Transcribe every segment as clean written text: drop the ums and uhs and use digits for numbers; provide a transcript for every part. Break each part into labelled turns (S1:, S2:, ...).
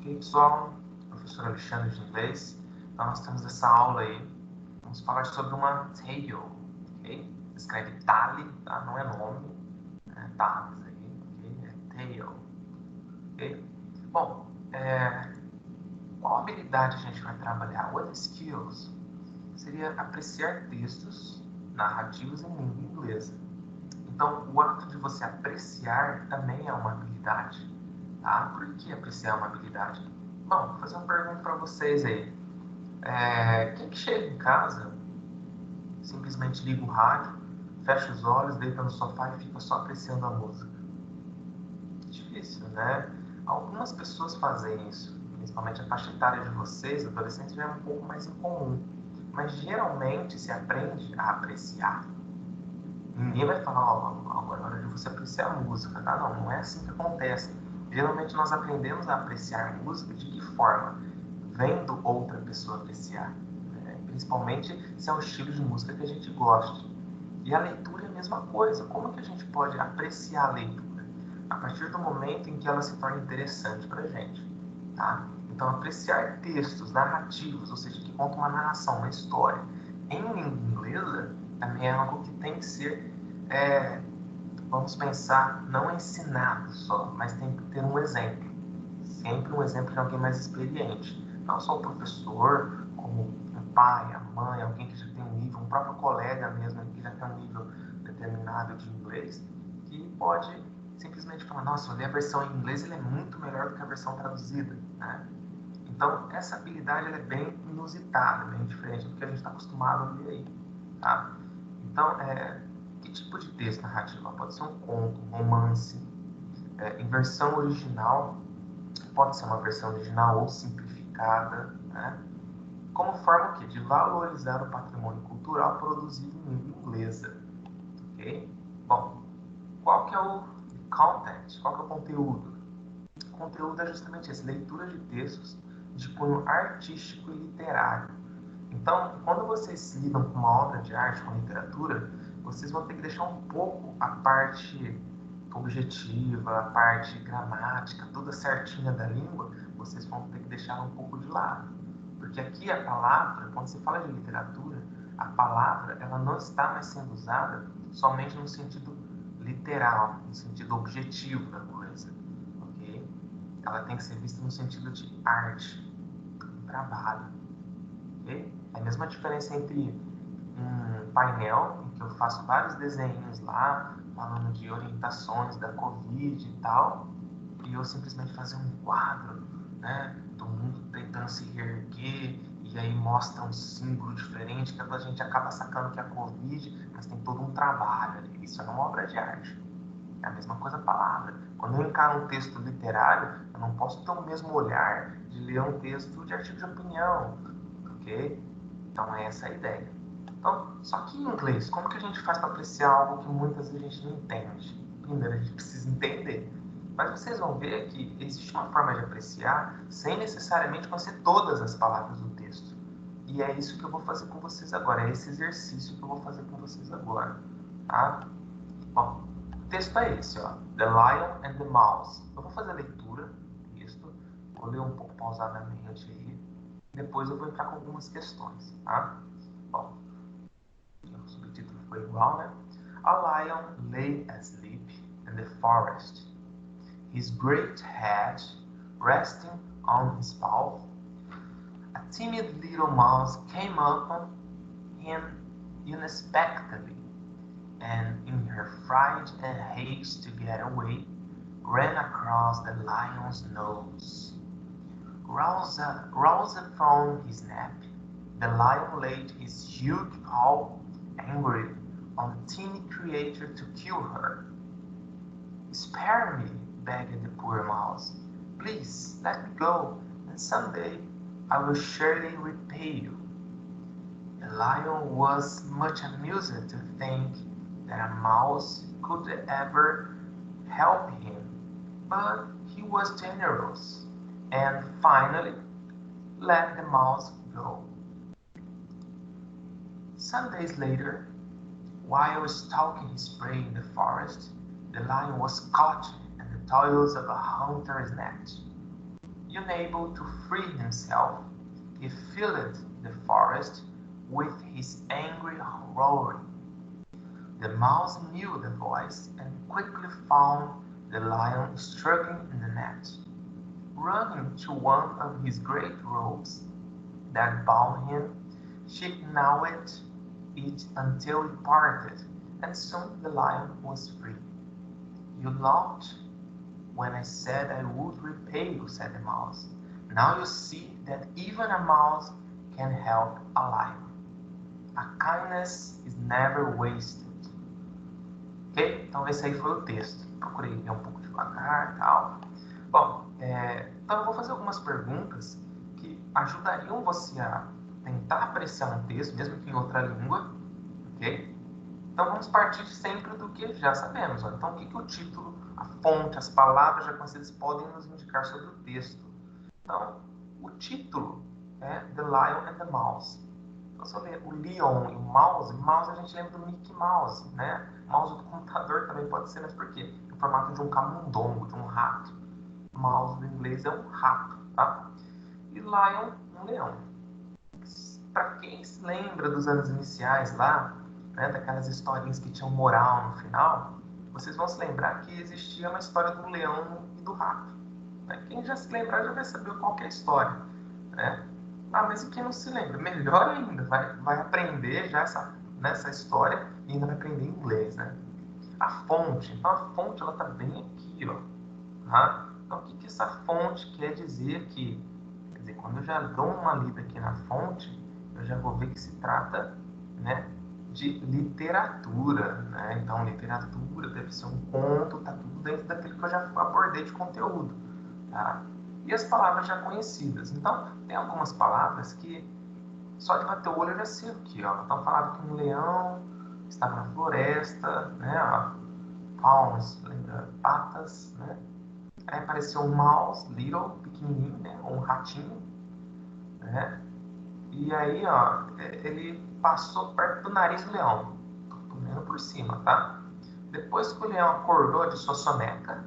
S1: Ok, pessoal? Professor Alexandre de Inglês. Então, nós temos essa aula aí. Vamos falar sobre uma tale, ok? Se escreve tale, tá? Não é nome, né? Tales aí, ok? É tale, ok? Bom, qual habilidade a gente vai trabalhar? What skills? Seria apreciar textos narrativos em língua inglesa. Então, o ato de você apreciar também é uma habilidade, tá? Por que apreciar uma habilidade? Bom, vou fazer uma pergunta para vocês aí. Quem que chega em casa, simplesmente liga o rádio, fecha os olhos, deita no sofá e fica só apreciando a música? Difícil, né? Algumas pessoas fazem isso, principalmente a faixa etária de vocês, adolescentes, já é um pouco mais incomum. Mas geralmente se aprende a apreciar. Ninguém vai falar, ó, agora é hora de você apreciar a música, tá? Não, não é assim que acontece. Geralmente nós aprendemos a apreciar música de que forma? Vendo outra pessoa apreciar, né? Principalmente se é um estilo de música que a gente gosta. E a leitura é a mesma coisa. Como que a gente pode apreciar a leitura? A partir do momento em que ela se torna interessante para a gente, tá? Então, apreciar textos narrativos, ou seja, que contam uma narração, uma história, em língua inglesa, também é algo que tem que ser, vamos pensar, não ensinado só, mas tem que ter um exemplo. Sempre um exemplo de alguém mais experiente. Não só o professor, como o pai, a mãe, alguém que já tem um nível, um próprio colega mesmo, que já tem um nível determinado de inglês, que pode simplesmente falar, nossa, eu li a versão em inglês, ele é muito melhor do que a versão traduzida, né? Então, essa habilidade ela é bem inusitada, bem diferente do que a gente está acostumado a ler aí, tá? Então, que tipo de texto narrativo? Pode ser um conto, um romance, em versão original, pode ser uma versão original ou simplificada, né? Como forma o quê? De valorizar o patrimônio cultural produzido em língua inglesa, ok? Bom, qual que é o content? Qual que é o conteúdo? O conteúdo é justamente esse, leitura de textos de cunho artístico e literário. Então, quando vocês lidam com uma obra de arte, com literatura, vocês vão ter que deixar um pouco a parte objetiva, a parte gramática, toda certinha da língua, vocês vão ter que deixar um pouco de lado. Porque aqui a palavra, quando se fala de literatura, a palavra ela não está mais sendo usada somente no sentido literal, no sentido objetivo da coisa, ok? Ela tem que ser vista no sentido de arte, trabalho, ok? É a mesma diferença entre um painel em que eu faço vários desenhos lá, falando de orientações da Covid e tal, e eu simplesmente fazer um quadro, né, do mundo tentando se reerguer, e aí mostra um símbolo diferente, que a gente acaba sacando que é a Covid, mas tem todo um trabalho ali. Isso é uma obra de arte. É a mesma coisa a palavra. Quando eu encaro um texto literário, eu não posso ter o mesmo olhar de ler um texto de artigo de opinião, ok? Então é essa a ideia. Então, só que em inglês, como que a gente faz para apreciar algo que muitas vezes a gente não entende? Primeiro, a gente precisa entender. Mas vocês vão ver que existe uma forma de apreciar sem necessariamente conhecer todas as palavras do texto. E é isso que eu vou fazer com vocês agora. É esse exercício que eu vou fazer com vocês agora. Tá? Bom, o texto é esse, ó. The Lion and the Mouse. Eu vou fazer a leitura do texto. Vou ler um pouco pausadamente aí. Depois eu vou entrar com algumas questões, tá? Bom, o subtítulo foi igual, né? A lion lay asleep in the forest, his great head resting on his paw. A timid little mouse came upon him unexpectedly, and in her fright and haste to get away, ran across the lion's nose. Roused from his nap, the lion laid his huge paw angrily on the teeny creature to kill her. "Spare me," begged the poor mouse. "Please let me go, and some day I will surely repay you." The lion was much amused to think that a mouse could ever help him, but he was generous, and finally let the mouse go. Some days later, while stalking his prey in the forest, the lion was caught in the toils of a hunter's net. Unable to free himself, he filled the forest with his angry roaring. The mouse knew the voice and quickly found the lion struggling in the net. Running to one of his great ropes that bound him, she gnawed it until it parted, and soon the lion was free. You laughed when I said I would repay you, said the mouse. Now you see that even a mouse can help a lion. A kindness is never wasted. Ok? Então esse aí foi o texto. Procurei ler um pouco devagar e tal. Bom, então eu vou fazer algumas perguntas que ajudariam você a tentar apreciar um texto, mesmo que em outra língua. Ok? Então vamos partir sempre do que já sabemos. Ó. Então o que o título, a fonte, as palavras já conhecidas podem nos indicar sobre o texto? Então, o título é The Lion and the Mouse. Então, se eu ler o Leon e o Mouse a gente lembra do Mickey Mouse, né? Mouse do computador também pode ser, mas por quê? No formato de um camundongo, de um rato. Mouse do inglês é um rato, tá? E Lion, um leão. Para quem se lembra dos anos iniciais lá, né, daquelas historinhas que tinham moral no final, vocês vão se lembrar que existia uma história do leão e do rato. Né? Quem já se lembrar já vai saber qual que é a história. Né? Ah, mas e quem não se lembra? Melhor ainda, vai aprender já nessa história e ainda vai aprender inglês. Né? A fonte, então a fonte ela está bem aqui. Ó, tá? Então o que essa fonte quer dizer aqui? Quer dizer, quando eu já dou uma lida aqui na fonte, eu já vou ver que se trata, né, de literatura, né? Então, literatura deve ser um conto, tá tudo dentro daquilo que eu já abordei de conteúdo, tá? E as palavras já conhecidas. Então, tem algumas palavras que só de bater o olho eu já sei aqui, ó. Então, falava que um leão estava na floresta, né? Ó, palms, lembra? Patas, né? Aí apareceu um mouse, little, pequenininho, né? Ou um ratinho, né? E aí, ó, ele passou perto do nariz do leão. Tô vendo por cima, tá? Depois que o leão acordou de sua soneca,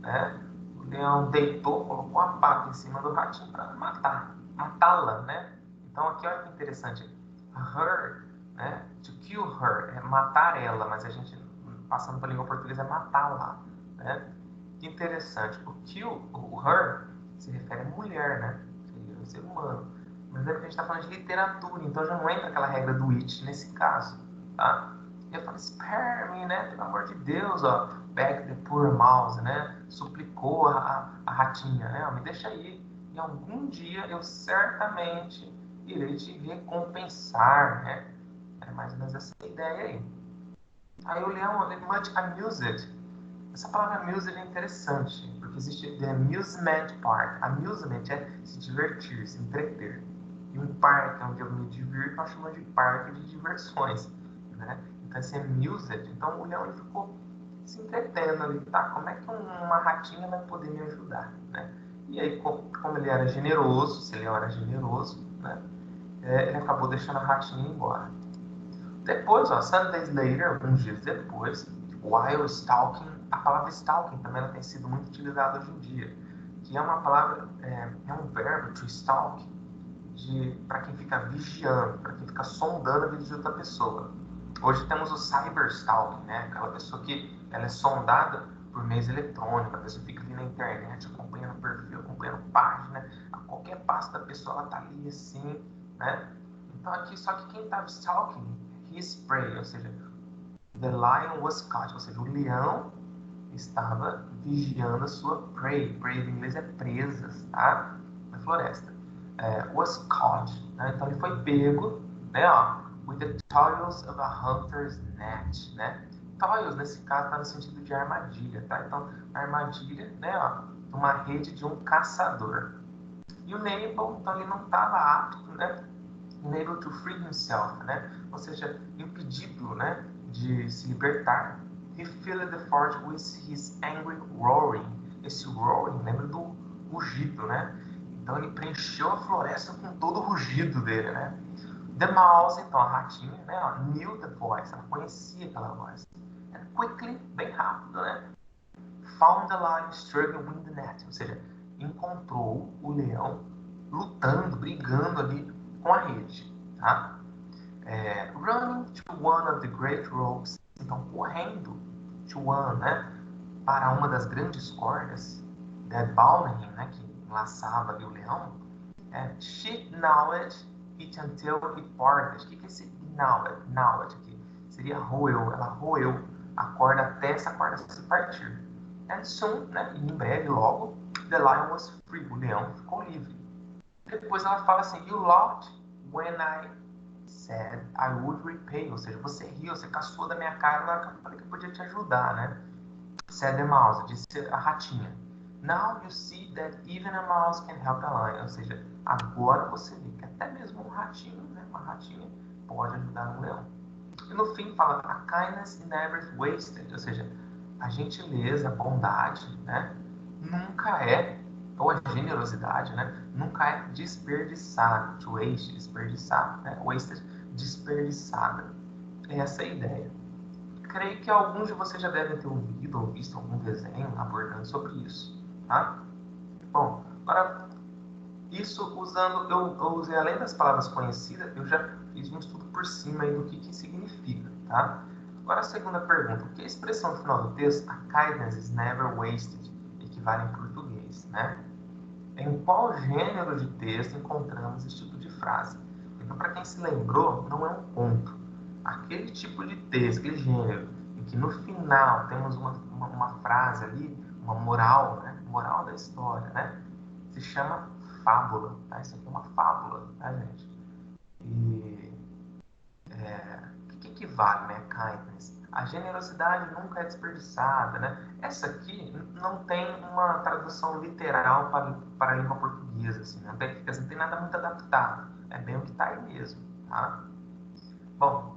S1: né? O leão deitou, colocou a pata em cima do ratinho para matá-la, né? Então aqui olha que interessante. Her, né? To kill her é matar ela, mas a gente, passando para a língua portuguesa, é matá-la, né? Que interessante. O kill, o her, se refere a mulher, né? Seria o ser humano. Mas lembra que a gente está falando de literatura, então já não entra aquela regra do it nesse caso, tá? E eu falo, spare me, né? Pelo amor de Deus, ó. Beg the poor mouse, né? Suplicou a ratinha, né? Me deixa aí. E algum dia eu certamente irei te recompensar, né? É mais ou menos essa ideia aí. Aí o leão, much amused. Essa palavra amused é interessante, porque existe the amusement part. Amusement é se divertir, se entreter. E um parque, onde eu me divirto, nós chamamos de parque de diversões, né? Então, esse amused, então o leão ele ficou se entretendo ali, tá? Como é que uma ratinha vai poder me ajudar, né? E aí, como ele era generoso, se ele era generoso, né? Ele acabou deixando a ratinha embora. Depois, ó, some days later, alguns dias depois, while stalking, a palavra stalking também ela tem sido muito utilizada hoje em dia, que é uma palavra, é um verbo, to stalk, para quem fica vigiando, para quem fica sondando a vida de outra pessoa. Hoje temos o cyberstalking, né? Aquela pessoa que ela é sondada por meios eletrônicos, a pessoa fica ali na internet, acompanhando perfil, acompanhando página, a qualquer passo da pessoa ela tá ali assim, né? Então aqui, só que quem estava stalking, his prey, ou seja, the lion was caught, ou seja, o leão estava vigiando a sua prey. Prey em inglês é presas, tá? Na floresta. Was caught, né? Então ele foi pego, né? Ó, with the toils of a hunter's net, né? Toils nesse caso está no sentido de armadilha, tá? Então armadilha, né? Ó, uma rede de um caçador. E o unable, então ele não estava apto, né? Unable to free himself, né? Ou seja, impedido, né? De se libertar. He filled the forest with his angry roaring. Esse roaring lembra do rugido, né? Então ele preencheu a floresta com todo o rugido dele, né? The mouse, então a ratinha, né? Knew the voice, ela conhecia aquela voz. And quickly, bem rápido, né? Found the lion struggling with the net, ou seja, encontrou o leão lutando, brigando ali com a rede, tá? Running to one of the great ropes, então correndo to one, né, para uma das grandes cordas, that bound him, né, que enlaçava ali o leão, she gnawed it until it parted. O que é esse gnawed? Gnawed aqui seria roeu, ela roeu a corda até essa corda se partir. And soon, né, em breve, logo, the lion was free, o leão ficou livre. Depois ela fala assim, you laughed when I said I would repay, ou seja, você riu, você caçou da minha cara na hora que eu falei que eu podia te ajudar, né? Said the mouse, disse a ratinha. Now you see that even a mouse can help a lion, ou seja, agora você vê que até mesmo um ratinho, né, uma ratinha, pode ajudar um leão. E no fim fala, a kindness never wasted, ou seja, a gentileza, a bondade, né, nunca é, ou a generosidade, né, nunca é desperdiçada, to waste, desperdiçar, né, wasted, desperdiçada. Essa é a ideia. Creio que alguns de vocês já devem ter ouvido ou visto algum desenho abordando sobre isso, tá? Bom, agora, isso usando, eu usei além das palavras conhecidas, eu já fiz um estudo por cima aí do que significa, tá? Agora a segunda pergunta, o que a expressão no final do texto, a kindness is never wasted, equivale em português, né? Em qual gênero de texto encontramos esse tipo de frase? Então, para quem se lembrou, não é um conto. Aquele tipo de texto, aquele gênero, em que no final temos uma frase ali, uma moral, né? Moral da história, né? Se chama fábula, tá? Isso aqui é uma fábula, tá, gente? E o que equivale, né? Kindness. A generosidade nunca é desperdiçada, né? Essa aqui não tem uma tradução literal para a língua portuguesa, assim, não tem nada muito adaptado. É bem o que está aí mesmo, tá? Bom,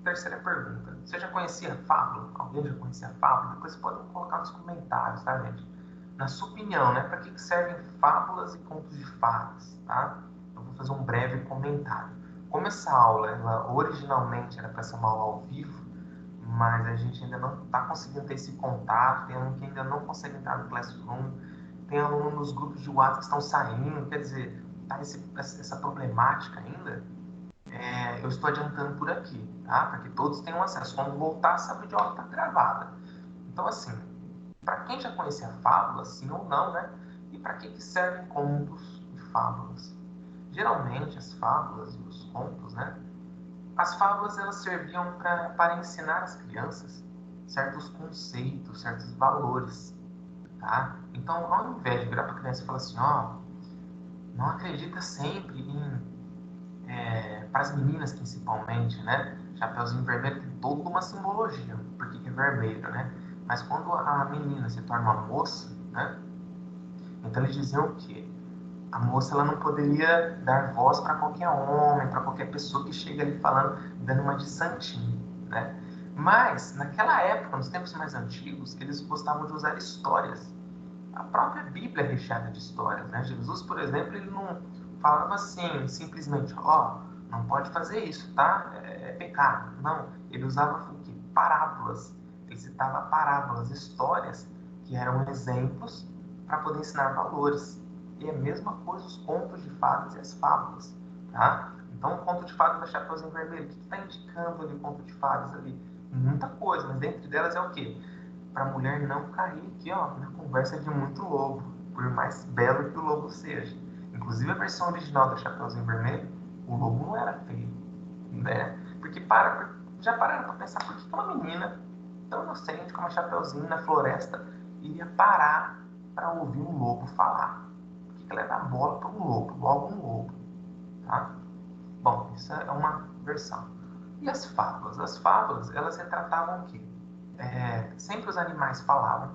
S1: terceira pergunta. Você já conhecia a fábula? Alguém já conhecia a fábula? Depois podem colocar nos comentários, tá, gente? Na sua opinião, né? Para que servem fábulas e contos de fadas, tá? Eu vou fazer um breve comentário. Como essa aula, ela originalmente era para ser uma aula ao vivo, mas a gente ainda não está conseguindo ter esse contato, tem aluno que ainda não consegue entrar no Classroom, tem aluno nos grupos de WhatsApp que estão saindo, quer dizer, tá essa problemática ainda, eu estou adiantando por aqui, tá? Para que todos tenham acesso. Quando voltar, essa videoaula está gravada. Então, assim, para quem já conhecia a fábula, sim ou não, né? E para que servem contos e fábulas? Geralmente, as fábulas e os contos, né? As fábulas, elas serviam para ensinar as crianças certos conceitos, certos valores, tá? Então, ao invés de virar para a criança e falar assim, ó, não acredita sempre para as meninas principalmente, né? Chapeuzinho vermelho tem toda uma simbologia, porque é vermelho, né? Mas quando a menina se torna uma moça, né? Então eles diziam o quê? A moça, ela não poderia dar voz para qualquer homem, para qualquer pessoa que chega ali falando, dando uma de santinho, né? Mas, naquela época, nos tempos mais antigos, eles gostavam de usar histórias. A própria Bíblia é recheada de histórias, né? Jesus, por exemplo, ele não falava assim, simplesmente, ó, não pode fazer isso, tá? É pecado. Não, ele usava o quê? Parábolas. Ele citava parábolas, histórias que eram exemplos para poder ensinar valores. E é a mesma coisa os contos de fadas e as fábulas, tá? Então, o conto de fadas da Chapeuzinho Vermelho, o que está indicando ali o conto de fadas ali? Muita coisa, mas dentre delas é o quê? Para a mulher não cair aqui, ó, na conversa de muito lobo, por mais belo que o lobo seja. Inclusive, a versão original da Chapeuzinho Vermelho, o lobo não era feio, né? Porque já pararam para pensar por que uma menina tão inocente como a Chapeuzinho na floresta iria parar para ouvir um lobo falar? Por que ela ia dar bola para um lobo, logo um lobo, tá? Bom, isso é uma versão. E as fábulas? As fábulas, elas retratavam o quê? Sempre os animais falavam,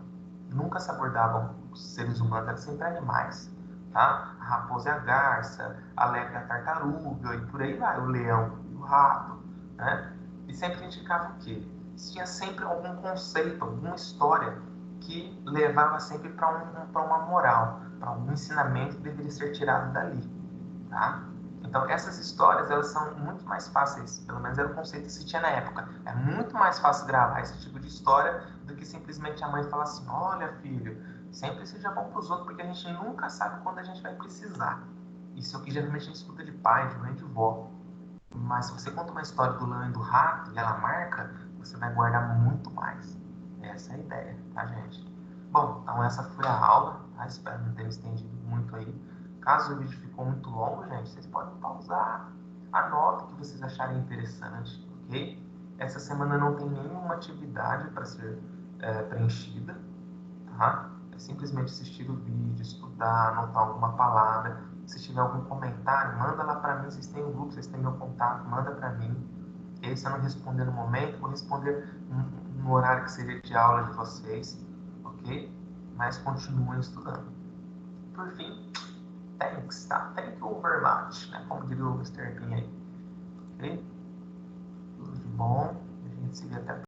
S1: nunca se abordavam os seres humanos, eram sempre animais, tá? A raposa e a garça, a lepra e a tartaruga, e por aí vai, o leão e o rato, né? E sempre indicava o quê? Tinha sempre algum conceito, alguma história que levava sempre para uma moral, para algum ensinamento que deveria ser tirado dali, tá? Então, essas histórias, elas são muito mais fáceis, pelo menos era o conceito que se tinha na época. É muito mais fácil gravar esse tipo de história do que simplesmente a mãe falar assim, olha, filho, sempre seja bom para os outros, porque a gente nunca sabe quando a gente vai precisar. Isso é o que geralmente a gente escuta de pai, de mãe, de vó. Mas se você conta uma história do leão e do rato e ela marca, você vai guardar muito mais. Essa é a ideia, tá, gente? Bom, então essa foi a aula, tá? Espero não ter me estendido muito aí. Caso o vídeo ficou muito longo, gente, vocês podem pausar. Anota o que vocês acharem interessante, ok? Essa semana não tem nenhuma atividade para ser preenchida, tá? É simplesmente assistir o vídeo, estudar, anotar alguma palavra. Se tiver algum comentário, manda lá para mim. Vocês têm o grupo, vocês têm meu contato, manda para mim. E aí, se eu não responder no momento, vou responder no horário que seria de aula de vocês, ok? Mas continuem estudando. Por fim, thanks, tá? Thank you very much, né? Como diria o Mr. Bean aí, ok? Tudo de bom.